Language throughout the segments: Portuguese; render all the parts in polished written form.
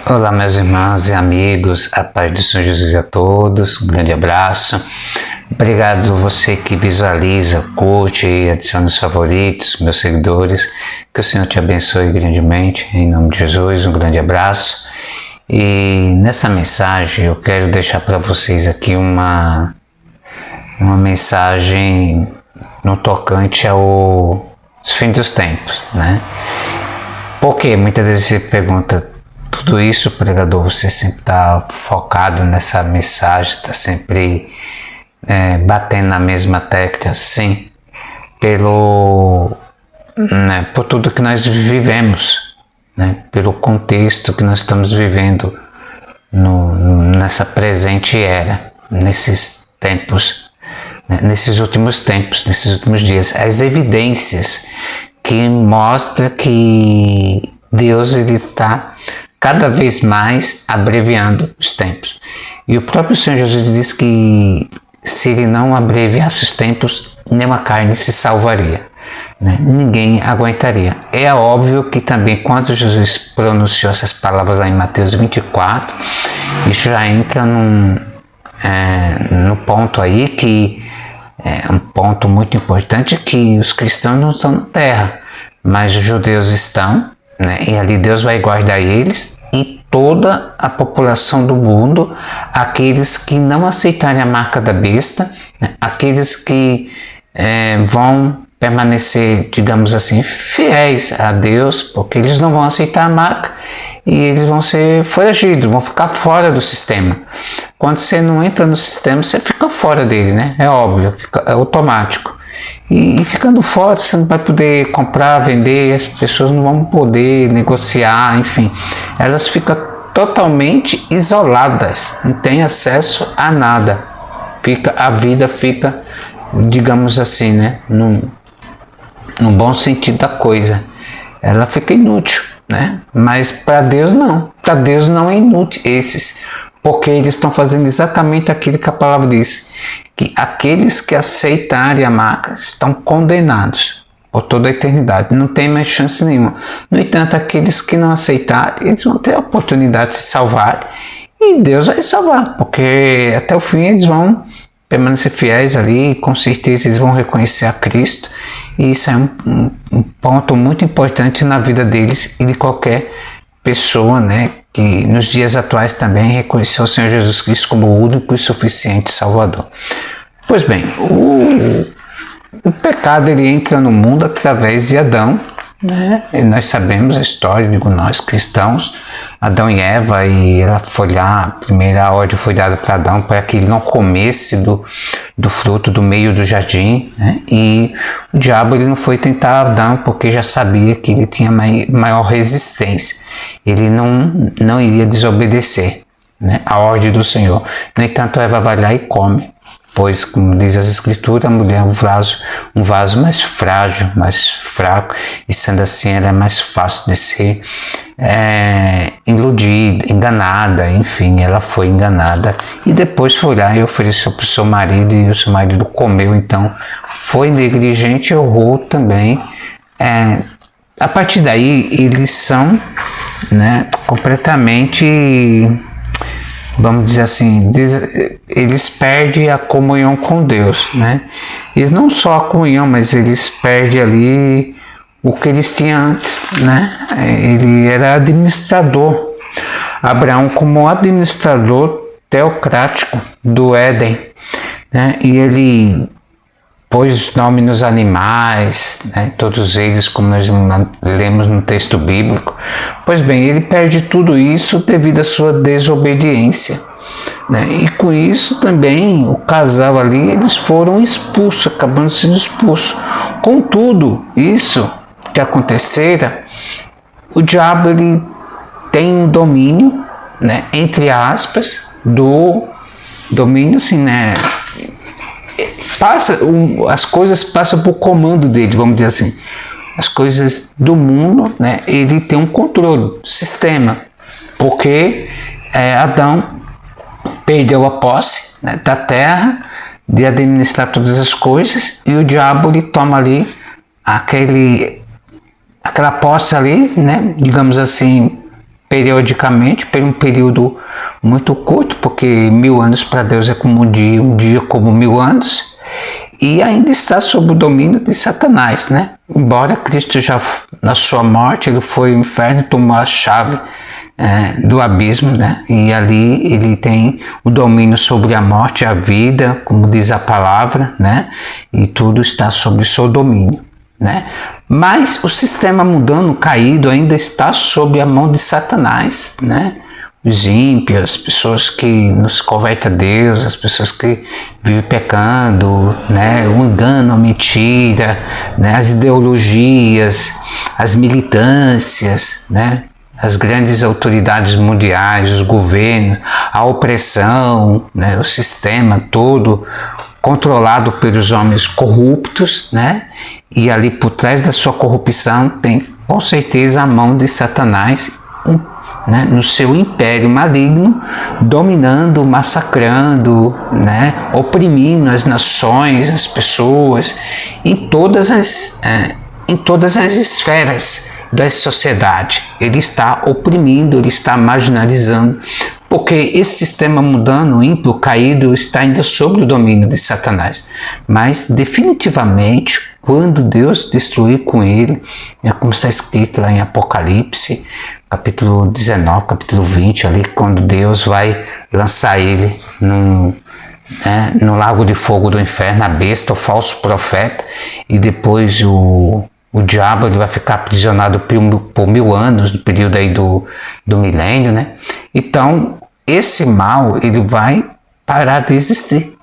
Olá, meus irmãos e amigos, a paz do Senhor Jesus a todos, um grande abraço. Obrigado você que visualiza, curte e adiciona os favoritos, meus seguidores. Que o Senhor te abençoe grandemente, em nome de Jesus, um grande abraço. E nessa mensagem eu quero deixar para vocês aqui uma mensagem no tocante aos fins dos tempos, né? Porque muitas vezes você pergunta, tudo isso, pregador, você sempre está focado nessa mensagem, está sempre batendo na mesma tecla, sim, por tudo que nós vivemos, né? Pelo contexto que nós estamos vivendo nessa presente era, nesses tempos, né? Nesses últimos tempos, nesses últimos dias, as evidências que mostram que Deus ele está cada vez mais abreviando os tempos. E o próprio Senhor Jesus diz que se ele não abreviasse os tempos, nenhuma carne se salvaria, né? Ninguém aguentaria. É óbvio que também quando Jesus pronunciou essas palavras lá em Mateus 24, isso já entra no ponto aí que é um ponto muito importante, que os cristãos não estão na terra, mas os judeus estão, né? E ali Deus vai guardar eles e toda a população do mundo, aqueles que não aceitarem a marca da besta, né? Aqueles que vão permanecer, digamos assim, fiéis a Deus, porque eles não vão aceitar a marca e eles vão ser foragidos, vão ficar fora do sistema. Quando você não entra no sistema, você fica fora dele, né? É óbvio, é automático. E ficando fora, você não vai poder comprar, vender, as pessoas não vão poder negociar, enfim. Elas ficam totalmente isoladas, não tem acesso a nada. A vida fica, digamos assim, né? No bom sentido da coisa. Ela fica inútil, né? Mas para Deus não. Para Deus não é inútil esses. Porque eles estão fazendo exatamente aquilo que a palavra diz, que aqueles que aceitarem a marca estão condenados por toda a eternidade, não tem mais chance nenhuma. No entanto, aqueles que não aceitarem, eles vão ter a oportunidade de se salvar e Deus vai salvar, porque até o fim eles vão permanecer fiéis ali, com certeza eles vão reconhecer a Cristo, e isso é um ponto muito importante na vida deles e de qualquer pessoa, né, que nos dias atuais também reconheceu o Senhor Jesus Cristo como o único e suficiente Salvador. Pois bem, o pecado ele entra no mundo através de Adão, né? E nós sabemos a história, digo nós cristãos, Adão e Eva, e ela foi lá, a primeira ordem foi dada para Adão para que ele não comesse do fruto do meio do jardim, né? E o diabo ele não foi tentar Adão porque já sabia que ele tinha maior resistência, ele não iria desobedecer, né, a ordem do Senhor. No entanto, Eva vai lá e come, pois, como diz as Escrituras, a mulher é um vaso mais frágil, mais fraco, e sendo assim ela é mais fácil de ser iludida, enganada, enfim, ela foi enganada e depois foi lá e ofereceu para o seu marido, e o seu marido comeu, então foi negligente, errou também. A partir daí eles são, né, completamente, vamos dizer assim, eles perdem a comunhão com Deus, né? Eles não só a comunhão, mas eles perdem ali o que eles tinham antes, né? Ele era administrador, Abraão como administrador teocrático do Éden, né? E ele pôs nome nos animais, né? Todos eles, como nós lemos no texto bíblico. Pois bem, ele perde tudo isso devido à sua desobediência, né? E com isso também o casal ali, eles foram expulsos, acabando sendo expulsos. Contudo, isso que acontecera, o diabo ele tem um domínio, né? Entre aspas, do domínio assim, né? As coisas passam por comando dele, vamos dizer assim. As coisas do mundo, né? Ele tem um controle, sistema, porque Adão perdeu a posse, né, da terra, de administrar todas as coisas, e o diabo ele toma ali aquela posse ali, né? Digamos assim, periodicamente, por um período muito curto, porque 1000 anos para Deus é como um dia como 1000 anos, e ainda está sob o domínio de Satanás, né? Embora Cristo já, na sua morte, ele foi ao inferno, tomou a chave do abismo, né? E ali ele tem o domínio sobre a morte e a vida, como diz a palavra, né? E tudo está sob o seu domínio, né? Mas o sistema mundano caído ainda está sob a mão de Satanás, né? Os ímpios, as pessoas que nos convertem a Deus, as pessoas que vivem pecando, né? O engano, a mentira, né? As ideologias, as militâncias, né? As grandes autoridades mundiais, os governos, a opressão, né? O sistema todo controlado pelos homens corruptos, né? E ali por trás da sua corrupção tem com certeza a mão de Satanás, né, no seu império maligno, dominando, massacrando, né, oprimindo as nações, as pessoas, em todas as esferas da sociedade. Ele está oprimindo, ele está marginalizando, porque esse sistema mundano, ímpio, caído, está ainda sob o domínio de Satanás. Mas definitivamente, quando Deus destruir com ele, como está escrito lá em Apocalipse, capítulo 19, capítulo 20, ali, quando Deus vai lançar ele no lago de fogo do inferno, a besta, o falso profeta, e depois o diabo ele vai ficar aprisionado por 1000 anos, no período aí do milênio, né? Então, esse mal, ele vai parar de existir.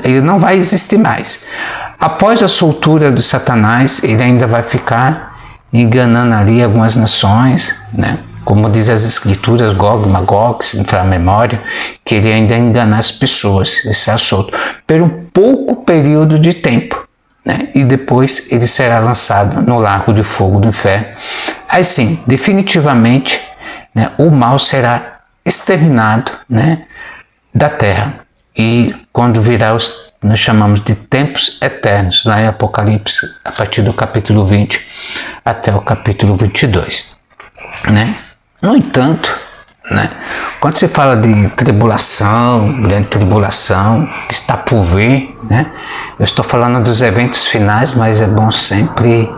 Ele não vai existir mais. Após a soltura de Satanás, ele ainda vai ficar enganando ali algumas nações, né? Como diz as escrituras, Gog e Magog, se não for a memória, que ele ainda engana as pessoas, ele será solto por um pouco período de tempo, né? E depois ele será lançado no lago de fogo do inferno. Aí sim, definitivamente, né, o mal será exterminado, né, da terra. E quando virá nós chamamos de tempos eternos, lá em Apocalipse, a partir do capítulo 20 até o capítulo 22, né? No entanto, né, quando se fala de tribulação, grande tribulação, que está por vir, né, eu estou falando dos eventos finais, mas é bom sempre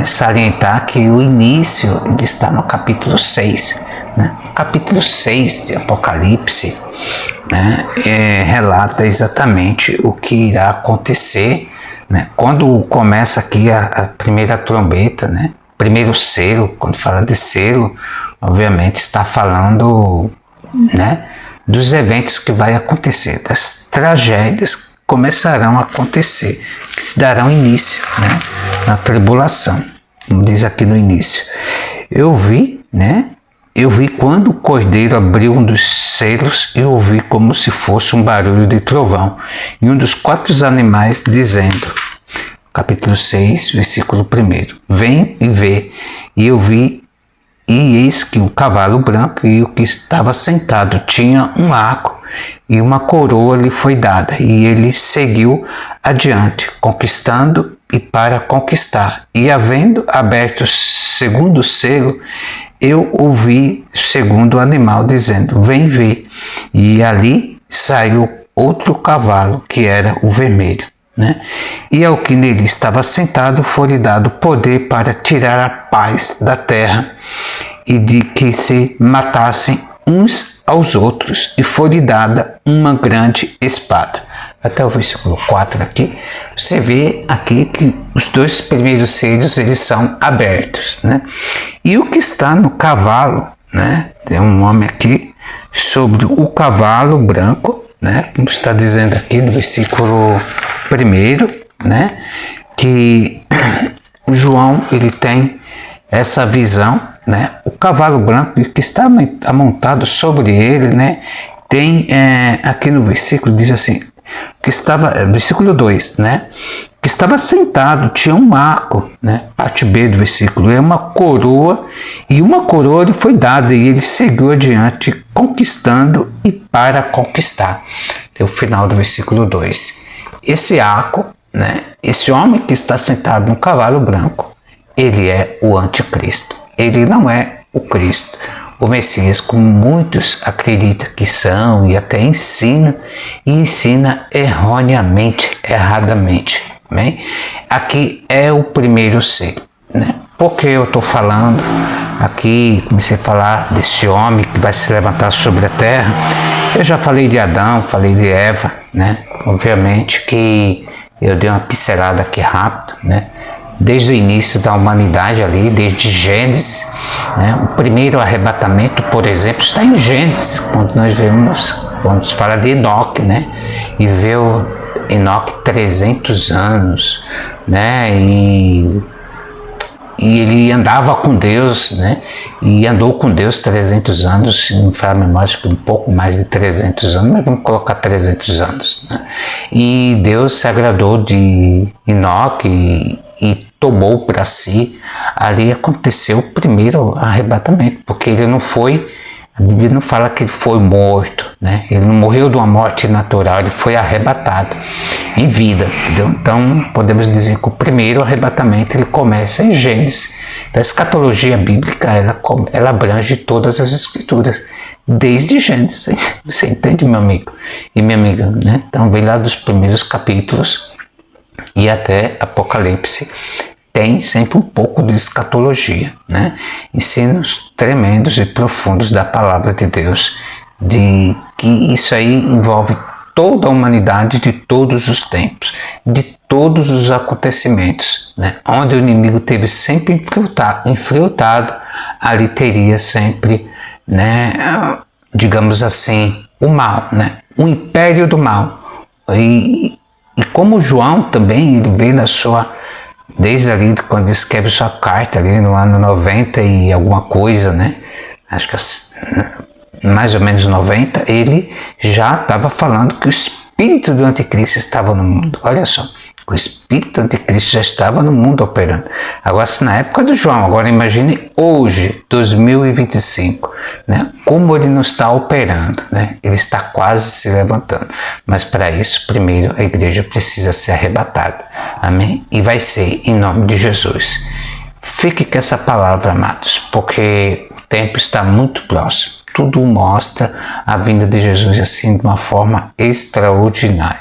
salientar que o início está no capítulo 6. Né? O capítulo 6 de Apocalipse, né, relata exatamente o que irá acontecer, né? Quando começa aqui a primeira trombeta, né? Primeiro selo, quando fala de selo, obviamente está falando, né, dos eventos que vai acontecer, das tragédias que começarão a acontecer, que se darão início, né, na tribulação, como diz aqui no início. Eu vi quando o cordeiro abriu um dos selos e ouvi como se fosse um barulho de trovão, e um dos 4 animais dizendo, capítulo 6, versículo 1, vem e vê, e eu vi, e eis que um cavalo branco, e o que estava sentado tinha um arco, e uma coroa lhe foi dada, e ele seguiu adiante, conquistando e para conquistar, e havendo aberto o segundo selo, eu ouvi o segundo animal dizendo, vem ver, e ali saiu outro cavalo, que era o vermelho, né? E ao que nele estava sentado foi-lhe dado poder para tirar a paz da terra e de que se matassem uns aos outros, e foi-lhe dada uma grande espada. Até o versículo 4 aqui, você vê aqui que os 2 primeiros selos eles são abertos, né? E o que está no cavalo, né? Tem um homem aqui sobre o cavalo branco, né? Como está dizendo aqui no versículo 1, né? Que o João ele tem essa visão, né? O cavalo branco que está amontado sobre ele, né? Tem aqui no versículo diz assim, que estava, versículo 2, né? Que estava sentado, tinha um arco, né? Parte B do versículo, é uma coroa, e uma coroa lhe foi dada, e ele seguiu adiante, conquistando e para conquistar. É o final do versículo 2. Esse arco, né? Esse homem que está sentado no cavalo branco, ele é o anticristo. Ele não é o Cristo. o Messias, como muitos acreditam que são e até ensina erroneamente, erradamente. Amém? Aqui é o primeiro ser, né? Porque eu estou falando aqui, comecei a falar desse homem que vai se levantar sobre a terra. Eu já falei de Adão, falei de Eva, né? Obviamente que eu dei uma pincelada aqui rápido, né? Desde o início da humanidade ali, desde Gênesis, né? O primeiro arrebatamento, por exemplo, está em Gênesis, quando nós vemos, quando se fala de Enoque, né? E vê o Enoque 300 anos, né? E ele andava com Deus, né? E andou com Deus 300 anos, não faz a memória, acho que um pouco mais de 300 anos, mas vamos colocar 300 anos, né? E Deus se agradou de Enoque e tomou para si. Ali aconteceu o primeiro arrebatamento, porque ele não foi, a Bíblia não fala que ele foi morto, né? Ele não morreu de uma morte natural, ele foi arrebatado em vida, entendeu? Então podemos dizer que o primeiro arrebatamento ele começa em Gênesis. Então, a escatologia bíblica ela abrange todas as escrituras, desde Gênesis. Você entende, meu amigo e minha amiga, né? Então vem lá dos primeiros capítulos e até Apocalipse. Tem sempre um pouco de escatologia, né? Ensinos tremendos e profundos da palavra de Deus, de que isso aí envolve toda a humanidade de todos os tempos, de todos os acontecimentos, né? Onde o inimigo teve sempre infiltrado, ali teria sempre, né, digamos assim, o mal, né? O império do mal. E como João também, ele vê na sua, desde ali quando ele escreve sua carta ali no ano 90 e alguma coisa, né? Acho que mais ou menos 90, ele já estava falando que o espírito do anticristo estava no mundo. Olha só, o espírito do anticristo já estava no mundo operando. Agora, se na época do João, agora imagine hoje, 2025, né? Como ele não está operando, né? Ele está quase se levantando. Mas para isso, primeiro, a igreja precisa ser arrebatada. Amém? E vai ser em nome de Jesus. Fique com essa palavra, amados, porque o tempo está muito próximo. Tudo mostra a vinda de Jesus assim de uma forma extraordinária,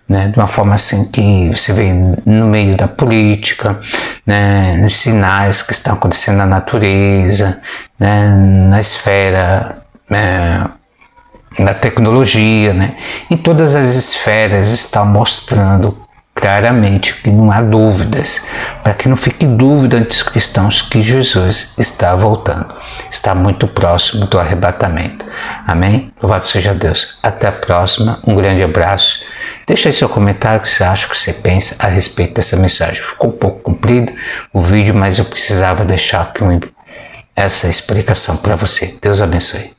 né? De uma forma assim que você vê no meio da política, né? Nos sinais que estão acontecendo na natureza, né? Na esfera, da tecnologia, né? Em todas as esferas está mostrando claramente que não há dúvidas, para que não fique dúvida entre os cristãos que Jesus está voltando, está muito próximo do arrebatamento. Amém? Louvado seja Deus. Até a próxima, um grande abraço. Deixa aí seu comentário, o que você acha, o que você pensa a respeito dessa mensagem. Ficou um pouco comprido o vídeo, mas eu precisava deixar aqui essa explicação para você. Deus abençoe.